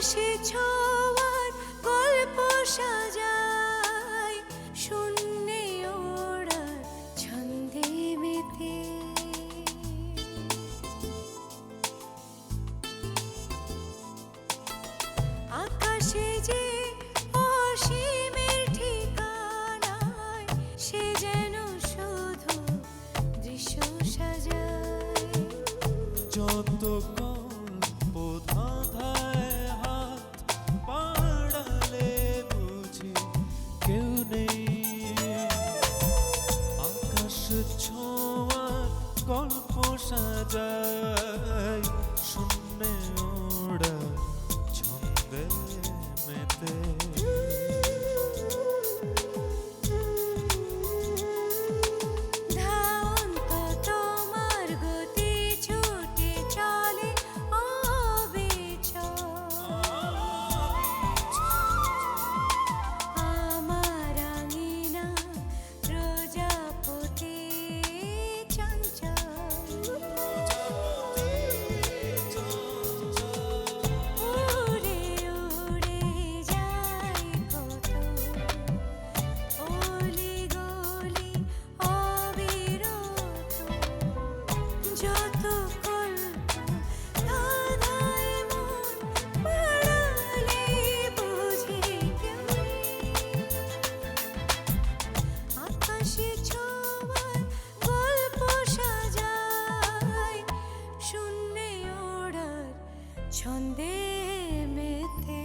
আকাশে ছোঁয়ার গল্প সাজায় শূন্যে ওড়ার ছন্দে মেতে। আকাশে যে অসীমের ঠিকানায় সে যেন শুধু দৃশ্য সাজায়। যত গল্প ধাঁধায় হাত বাড়ালে বুঝি কেউ নেই। আকাশ ছোঁয়ার গল্প সাজায় শূন্যে ওড়া ছন্দে মেতে। ধাওন্ত তোমার গতি ছুটে চলে অবিচল। আমার আঙিনা প্রজাপতি চঞ্চল। উড়ে উড়ে যায় কত অলি গলি অবিরত। যত কল্প ধাঁধায় মন বাড়ালে বুঝি কেউ নেই। আকাশে ছোঁয়ার গল্প সাজায় শূন্যে ওড়ার ছন্দে মেতে।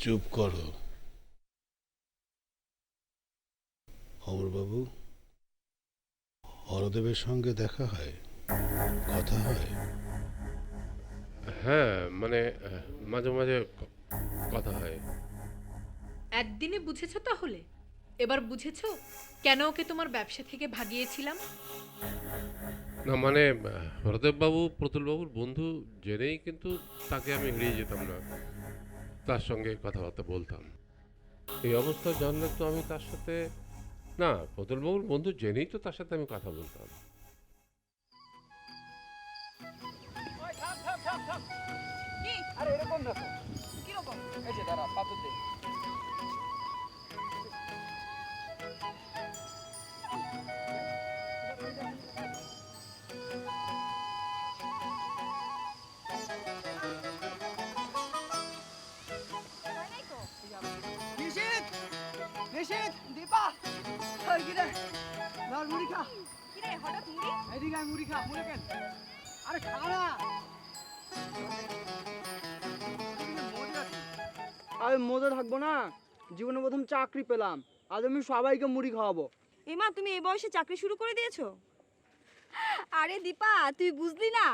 চুপ করো অমরবাবু। হরদেবের সঙ্গে দেখা হয়, কথা হয়? হ্যাঁ মানে মাঝে মাঝে কথা হয়। একদিনে বুঝেছো তাহলে? এবার বুঝেছো কেন ওকে তোমার ব্যবসা থেকে ভাগিয়েছিলাম? না মানে হরদেববাবু প্রতুলবাবুর বন্ধু জেনেই কিন্তু তাকে আমি এড়িয়ে যেতাম না, তার সঙ্গে কথাবার্তা বলতাম। এই অবস্থা জানলে তো আমি তার সাথে, না প্রতুলবাবুর বন্ধু জেনেই তো তার সাথে আমি কথা বলতাম। আরে এরকম দেখো কিরকম, এই যে দাঁড়া পাথর দে। নিশিত নিশিত দীপা ওই কিরে ধর মুড়ি খা। কিরে হঠাৎ মুড়ি? এদিকে আয় মুড়ি খা। মুড়ি কেন? আরে খা না। আমি মজা থাকবো না, জীবনে প্রথম চাকরি পেলাম, আজ আমি সবাইকে মুড়ি খাওয়াবো। এমা তুমি এই বয়সে চাকরি শুরু করে দিয়েছো? আরে দীপা তুই বুঝলি না,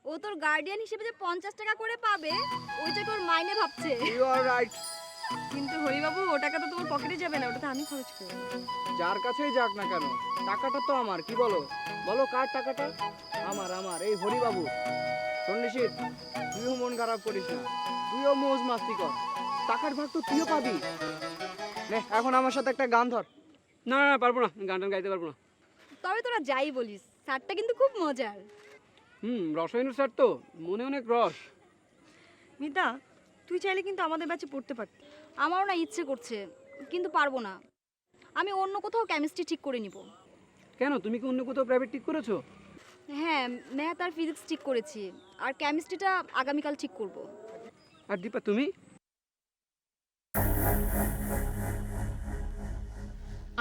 ও তোর গার্ডিয়ান হিসেবে যে 50 টাকা করে পাবে ওইটাকে ওর মাইনে ভাবছে। You are right. কিন্তু হরিবাবু ও টাকা তো তোমার পকেটে যাবে না, ওটা তো আমি খরচ করব। যার কাছেই যাক না কেন, টাকাটা তো আমার। কি বলো বলো, কার টাকাটা? আমার আমার এই হরিবাবু। শোন নিশিত, তুইও মন খারাপ করিস না, তুইও মৌজ মাস্তি কর, টাকার ভাগ তো তুইও পাবি। নে এখন আমার সাথে একটা গান ধর। না না পারবো না, গান টান গাইতে পারবো না। তবে তোরা যাই বলিস স্যারটা কিন্তু খুব মজার। রসায়নের স্যার তো, মনে অনেক রস। মিতা তুই চাইলে কিন্তু আমাদের ব্যাচে পড়তে পারতি। আমারও না ইচ্ছে করছে কিন্তু পারবো না। আমি অন্য কোথাও কেমিস্ট্রি ঠিক করে নিব। কেন, তুমি কি অন্য কোথাও প্রাইভেট ঠিক করেছো? হ্যাঁ ম্যাথ আর ফিজিক্স ঠিক করেছি, আর কেমিস্ট্রিটা আগামীকাল ঠিক করব। আর দীপা তুমি?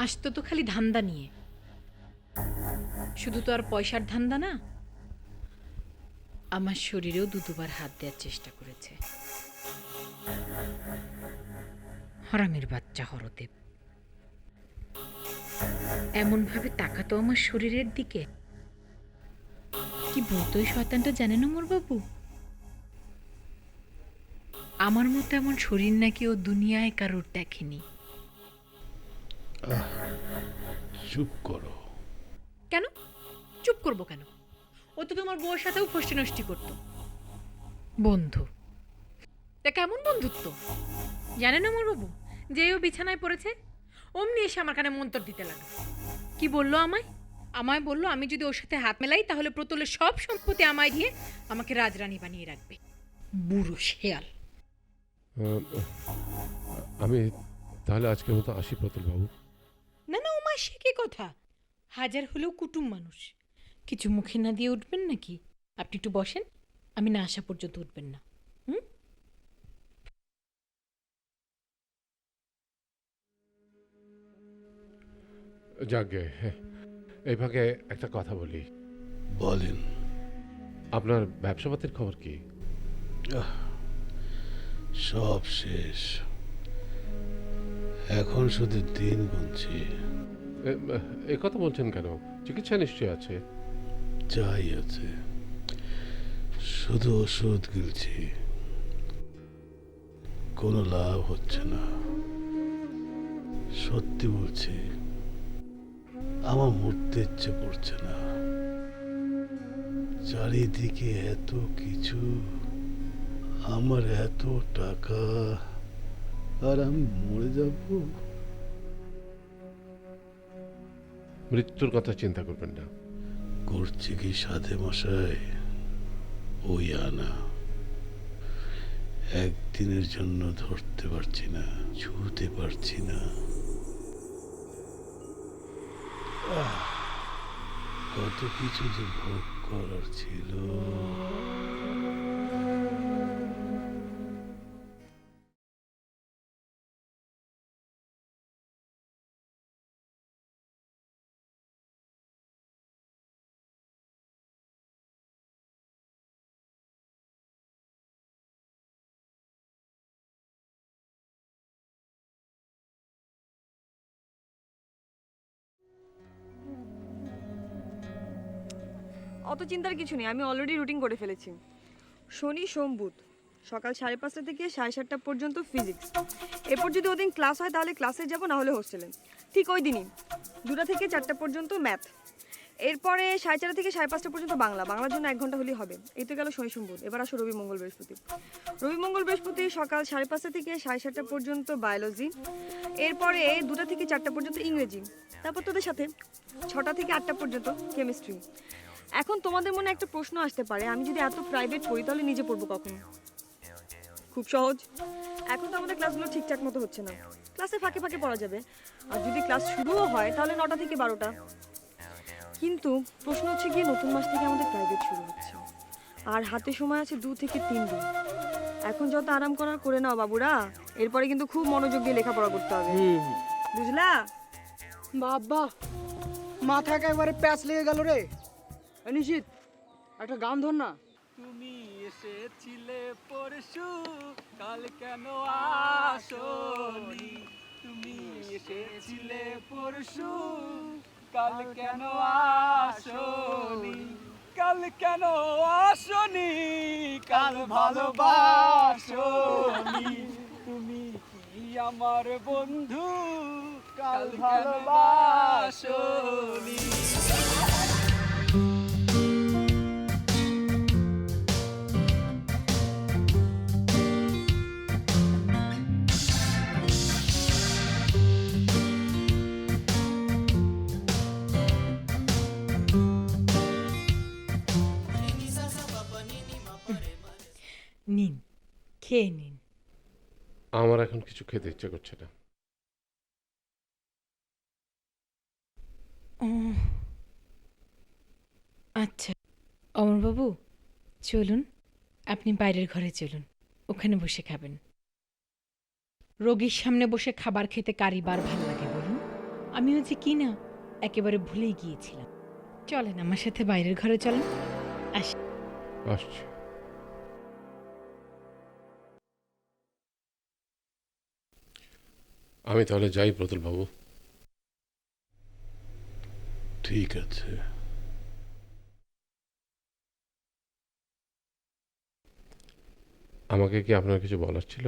আসতো তো খালি ধান্দা নিয়ে, শুধু তো আর পয়সার ধান্দা না, আমার শরীরেও দুবার হাত দেওয়ার চেষ্টা করেছে। হারামির বাচ্চা হরদেব এমন ভাবে তাকাতো আমার শরীরের দিকে, কি বলতো ওই শয়তানটা জানেন ওমর বাবু? আমার মতো এমন শরীর নাকি ও দুনিয়ায় কারোর দেখেনি। চুপ করো। কেন চুপ করবো কেন? ও তো তোমার বউয়ের সাথেও ফষ্টি নষ্টি করতো। বন্ধু, তা কেমন বন্ধুত্ব জানেন ওমর বাবু? যে ও বিছানায় পড়েছে অমনি এসে আমার কানে মন্তর দিতে লাগলো। কি বললো আমায়? আমায় বললো আমি যদি ওর সাথে হাত মেলাই তাহলে প্রতুলের সব সম্পত্তি আমায় দিয়ে আমাকে রাজরানী বানিয়ে রাখবে। বুড়ো শেয়াল। আমি তাহলে আজকের মতো আসি প্রতুলবাবু। না না, ওমা সে কি কথা? হাজার হলেও কুটুম মানুষ, কিছু মুখে না দিয়ে উঠবেন নাকি? আপনি একটু বসেন, আমি না আসা পর্যন্ত উঠবেন না। হুম? যাকে এই ভাগে একটা কথা বলি। বলেন। আপনার ব্যবসাপাতির খবর কি? সব শেষ, এখন শুধু দিন গুনছি। এ কথা বলছেন কেন? চিকিৎসা নিশ্চয়ই আছে। যাই আছে, শুধু ওষুধ গিলছি, কোনো লাভ হচ্ছে না। সত্যি বলছি, আমার মরতে ইচ্ছে করছে না। চারিদিকে এত কিছু, আমার এত টাকা, আর আমি মরে যাব। মৃত্যুর কথা চিন্তা করবেন না। করছে কি সাধে মশাই? ওই আনা একদিনের জন্য ধরতে পারছি না, ছুঁতে পারছি না। কত কিছু যে ভোগ করার ছিল। অত চিন্তার কিছু নেই, আমি অলরেডি রুটিন করে ফেলেছি। শনি সোম বুধ সকাল 5:30 থেকে 7:30 পর্যন্ত ফিজিক্স। এরপর যদি ওদিন ক্লাস হয় তাহলে ক্লাসে যাব, না হলে হোস্টেলে। ঠিক ওই দিনই 2টা থেকে 4টা পর্যন্ত ম্যাথ। এরপরে 4:30 থেকে 5:30 পর্যন্ত বাংলা। বাংলার জন্য 1 ঘন্টা হলেই হবে। এই তো গেল শনি সোম বুধ। এবার আসো রবি মঙ্গল বৃহস্পতি। রবি মঙ্গল বৃহস্পতি সকাল 5:30 থেকে 7:30 পর্যন্ত বায়োলজি। এরপরে 2টা থেকে 4টা পর্যন্ত ইংরেজি। তারপর তোদের সাথে 6টা থেকে 8টা পর্যন্ত কেমিস্ট্রি। এখন তোমাদের মনে একটা প্রশ্ন আসতে পারে, আমি যদি এত প্রাইভেট পড়ি তাহলে নিজে পড়বো কখন? খুব সহজ। এখন তো আমাদের ক্লাসগুলো ঠিকঠাক মতো হচ্ছে না, ক্লাসে ফাঁকে ফাঁকে পড়া যাবে। আর যদি ক্লাস শুরুও হয় তাহলে 9টা থেকে 12টা। কিন্তু প্রশ্ন হচ্ছে গিয়ে নতুন মাস থেকে আমাদের প্রাইভেট শুরু হচ্ছে, আর হাতে সময় আছে 2 থেকে 3 দিন। এখন যত আরাম করার করে নাও বাবুরা, এরপরে কিন্তু খুব মনোযোগ দিয়ে লেখাপড়া করতে হবে, বুঝলা? বাবা, মাথা একেবারে প্যাচ লেগে গেল রে। নিশিত, একটা গান ধর না। তুমি এসেছিলে পরশু, কাল কেন আসনি? তুমি এসেছিলে পরশু, কাল কেন আসনি? কাল কেন আসনি? কাল ভালোবাসনি। তুমি কি আমার বন্ধু? কাল ভালোবাসনি। নিন, খেয়ে নিন। আমার এখন কিছু খেতে ইচ্ছে করছে না। ও আচ্ছা, অমরবাবু চলুন, আপনি বাইরের ঘরে চলুন, ওখানে বসে খাবেন। রোগীর সামনে বসে খাবার খেতে কারই বার ভালো লাগে বলুন? আমিও যে কি না একেবারে ভুলেই গিয়েছিলাম। চলেন আমার সাথে বাইরের ঘরে চলেন। আসি। আসছে। আমি তাহলে যাই প্রতুলবাবু। ঠিক আছে। আমাকে কি আপনার কিছু বলার ছিল?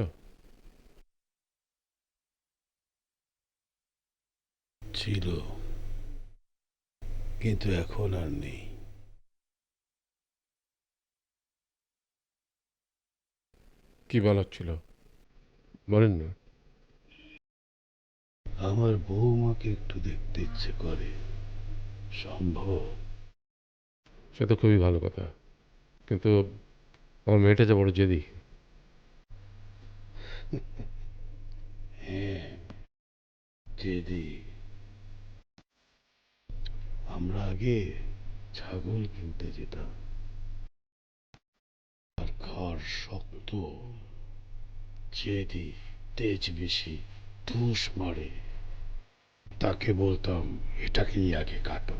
ছিল, কিন্তু এখন আর নেই। কি বলার ছিল বলেন না। আমার বৌমাকে একটু দেখতে ইচ্ছে করে, সম্ভব? সে তো খুবই ভালো কথা, কিন্তু আমার মেয়েটা যে বড় জেদি। হ্যাঁ, জেদি। আমরা আগে ছাগল কিনতে যেতাম, আর ঘর শক্ত, জেদি, তেজ বেশি, ধুস মারে। তাকে বলতাম এটাকেই আগে কাটো।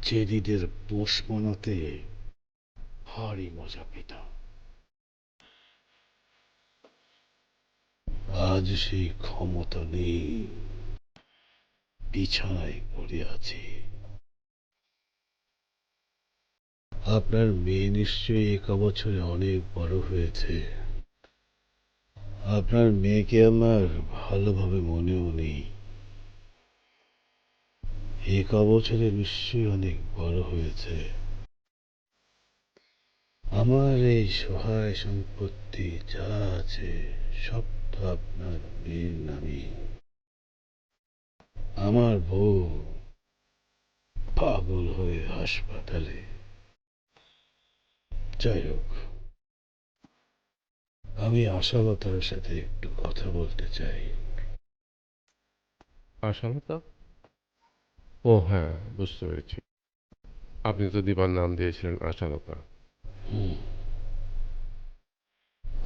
জেদিদের পোষ মানাতে ভারী মজা পেতাম। আজ সেই ক্ষমতা নেই, বিছানায় পড়ে আছি। আপনার মেয়ে নিশ্চয়ই 1 বছরে অনেক বড় হয়েছে। আপনার মেয়েকে আমার ভালোভাবে মনেও নেই। 1 বছরে নিশ্চয়ই অনেক বড় হয়েছে। আমার এই সহায় সম্পত্তি যা আছে সব তো আপনার মেয়ের নামে। আমার বউ পাগল হয়ে হাসপাতালে। যাই হোক, আমি আশালতার সাথে একটু কথা বলতে চাই। আশালতা? ও হ্যাঁ, বুঝতে পেরেছি। আপনি তো দীপার নাম দিয়েছিলেন আশালতা। হুম,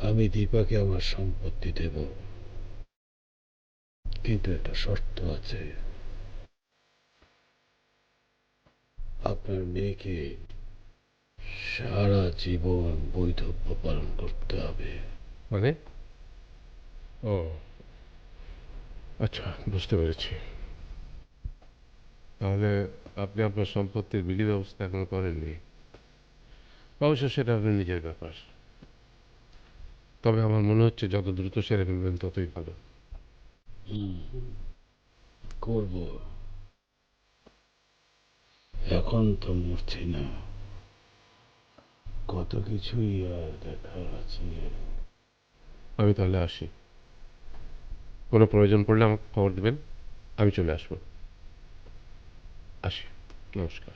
আমি দীপাকে আমার সম্পত্তি দেব, কিন্তু একটা শর্ত আছে। আপনার মেয়েকে সারা জীবন বৈধব্য পালন করতে হবে। মানে? ও আচ্ছা, বুঝতে পেরেছি। তাহলে আপনি আপনার সম্পত্তির বিলি ব্যবস্থা এখনো করেননি? অবশ্য সেটা আপনার নিজের ব্যাপার, তবে আমার মনে হচ্ছে যত দ্রুত সেরে ফেলবেন ততই ভালো। হুম, করব। এখন তো মরছি না, কত কিছুই আর দেখার আছে। আমি তাহলে আসি, কোনো প্রয়োজন পড়লে আমাকে খবর দেবেন, আমি চলে আসবো। আসি, নমস্কার।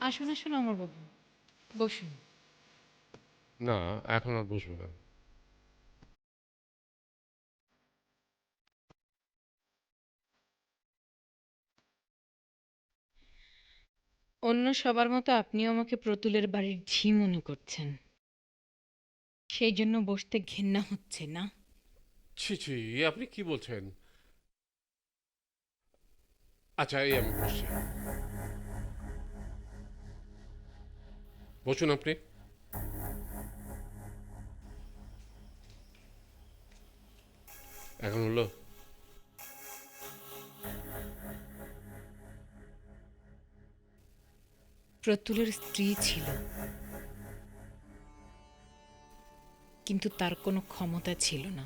আসুন আসুন অমরবাবু, বসুন। না, এখন আর বসবো না। অন্য সবার মতো আপনিও আমাকে প্রতুলের বাড়ির ঝি মনে করছেন, সেই জন্য বসতে ঘেন্না হচ্ছে না? ছি ছি, আপনি কি বলছেন? আচ্ছা, এই আমি বসছি। বসুন আপনি। এখন হলো? প্রতুলের স্ত্রী ছিল, কিন্তু তার কোনো ক্ষমতা ছিল না।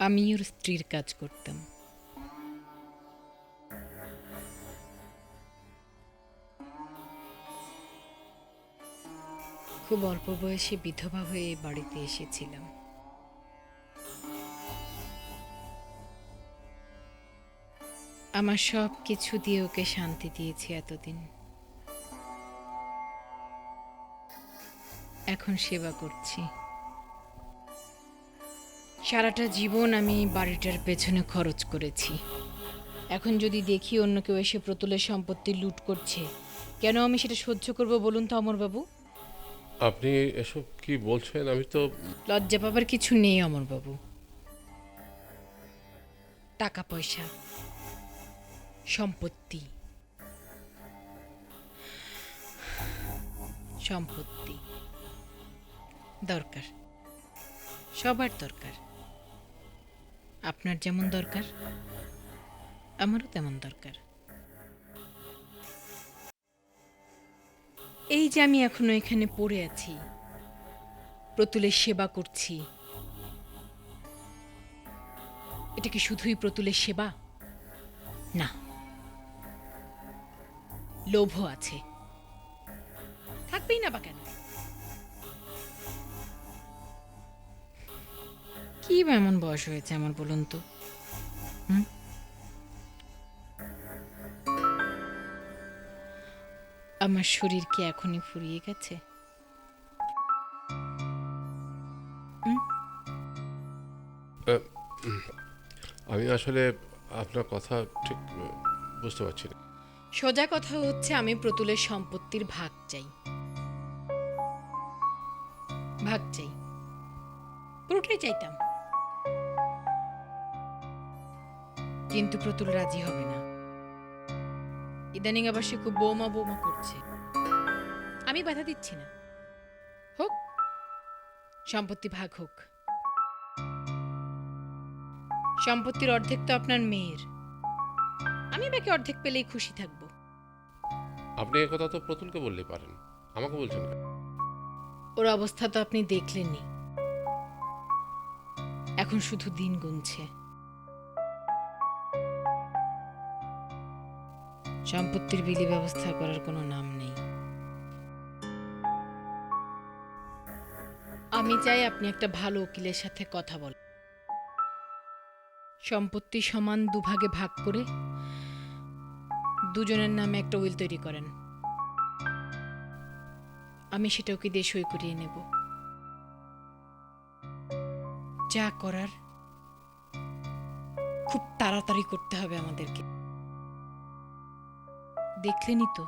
আমি ওর স্ত্রীর কাজ করতাম। খুব অল্প বয়সে বিধবা হয়ে এই বাড়িতে এসেছিলাম। আমার সব কিছু দিয়ে ওকে শান্তি দিয়েছি এতদিন। এখন সেবা করছি। সারাটা জীবন আমি এই বাড়িটার পেছনে খরচ করেছি। এখন যদি দেখি অন্য কেউ এসে প্রতুলের সম্পত্তি লুট করছে, কেন আমি সেটা সহ্য করব বলুন তো অমরবাবু? আপনি এসব কি বলছেন? আমি তো... লজ্জা পাবার কিছু নেই অমরবাবু। টাকা পয়সা, সম্পত্তি, সম্পত্তি দরকার, সবার দরকার। আপনার যেমন দরকার আমারও তেমন দরকার। এই যে আমি এখনো এখানে পড়ে আছি, প্রতুলের সেবা করছি, এটা কি শুধুই প্রতুলের সেবা? না, লোভও আছে, থাকবেই না বা কেন? কি বা এমন বয়স হয়েছে আমার বলুন তো? আমার শরীর কি এখনই ফুরিয়ে গেছে? আমি আসলে আপনার কথা ঠিক বুঝতে পারছি না। সোজা কথা হচ্ছে আমি প্রতুলের সম্পত্তির ভাগ চাই। ভাগ চাই, পুরোটাই চাইতাম, কিন্তু প্রতুল রাজি হবে না। ইদানিং আবার সে খুব বৌমা বৌমা করছে। আমি বাধা দিচ্ছি না, হোক, সম্পত্তি ভাগ হোক। সম্পত্তির অর্ধেক তো আপনার মেয়ের, আমি বাকি অর্ধেক পেলেই খুশি থাকব। আপনি এ কথা তো প্রতুলকে বললেই পারেন, আমাকে বলছেন কেন? ওর অবস্থা তো আপনি দেখলেনই, এখন শুধু দিন গুনছে। সম্পত্তির বিলি ব্যবস্থা করার কোনো নাম নেই। আমি চাই আপনি একটা ভালো উকিলের সাথে কথা বলেন, সম্পত্তি সমান দুভাগে ভাগ করে দুজনের নামে একটা উইল তৈরি করেন। আমি সেটা ওকে দিয়ে সই করিয়ে নেব। যা করার খুব তাড়াতাড়ি করতে হবে আমাদেরকে। দেখলেনই তো,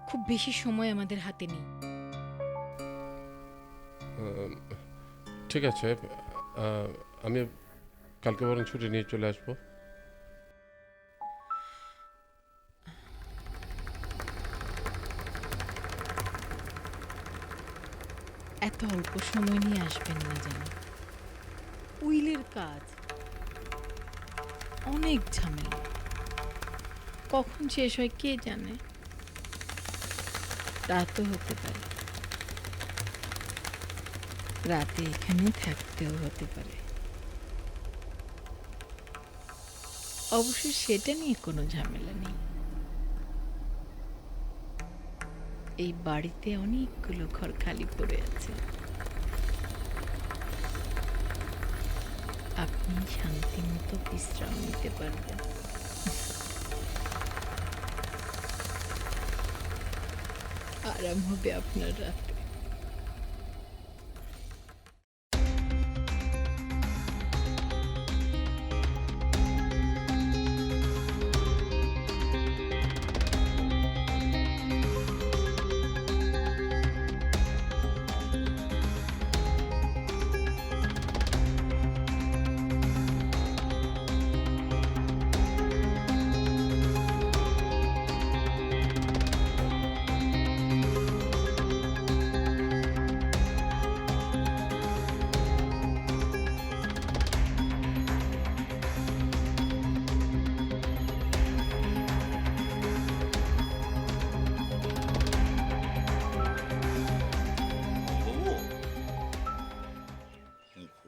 খুব বেশি সময় আমাদের হাতে নেই। ঠিক আছে, আমি কালকে বরং ছুটি নিয়ে চলে আসবো। এত অল্প সময় নিয়ে আসবেন না যেন। উইলের কাজ অনেক ঝামেলা, কখন শেষ হয় কে জানে। রাতও হতে পারে, রাতে এখানে থাকতেও হতে পারে। অবশ্য সেটা নিয়ে কোনো ঝামেলা নেই। এই বাড়িতে অনেকগুলো ঘর খালি পড়ে আছে, আপনি শান্তি মতো বিশ্রাম নিতে পারবেন। আরাম হবে আপনার রাতে।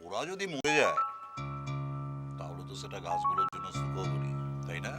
ওরা যদি মরে যায় তাহলে তো সেটা গাছগুলোর জন্য সুখবরই, তাই না?